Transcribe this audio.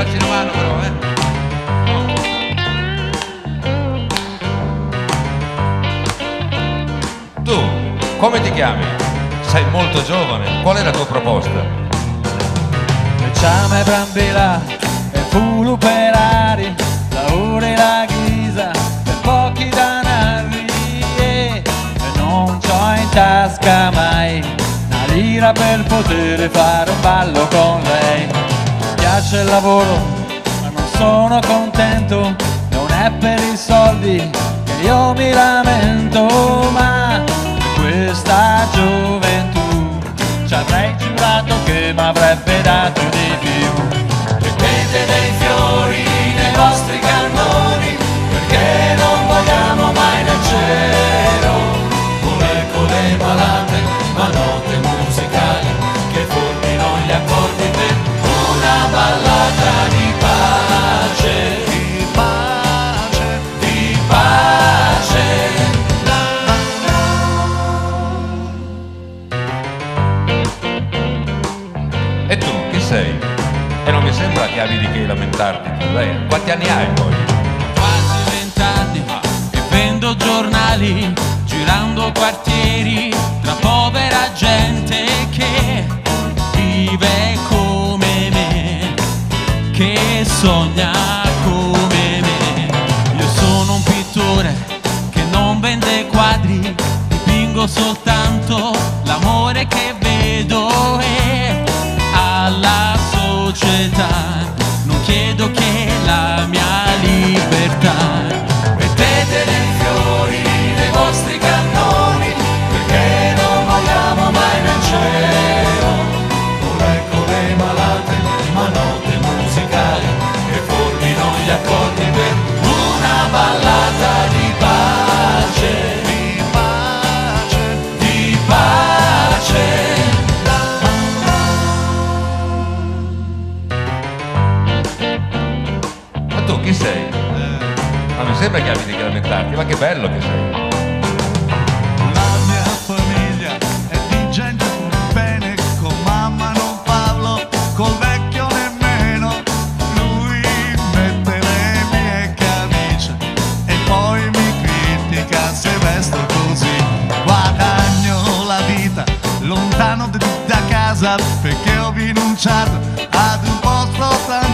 darci una mano però, Tu, come ti chiami? Sei molto giovane, qual è la tua proposta? Facciamo brambila e fulu perari, lavoro e la ghisa per pochi danari e non c'ho in tasca mai una lira per poter fare un ballo con lei. Mi piace il lavoro ma non sono contento, non è per i soldi che io mi lamento, ma questa gioventù ci avrei giurato che mi avrebbe dato di più. Mettete dei fiori nei vostri cannoni, perché non vogliamo mai nel cielo molecole malate, ma note musicali che formino gli accordi per una ballata di pace, di pace, di pace. E tu, chi sei? E non mi sembra che abiti che lamentarti tu, dai. Quanti anni hai poi? Quasi 20 anni e vendo giornali, girando quartieri tra povera gente che vive come me, che sogna come me. Io sono un pittore che non vende quadri, dipingo soltanto l'amore che vedo e alla società non chiedo che la mia libertà. Mettete dei fiori nei vostri cannoni, perché non vogliamo mai nel cielo molecole malate, ma note musicali che formino gli accordi per una ballata di pace, di pace, di pace. Ma tu chi sei? Ma mi sembra che abiti che lamentarti, ma che bello che sei. La mia famiglia è di gente bene, con mamma non parlo, col vecchio nemmeno. Lui mette le mie camicie e poi mi critica se vesto così. Guadagno la vita lontano da casa perché ho rinunciato ad un posto tan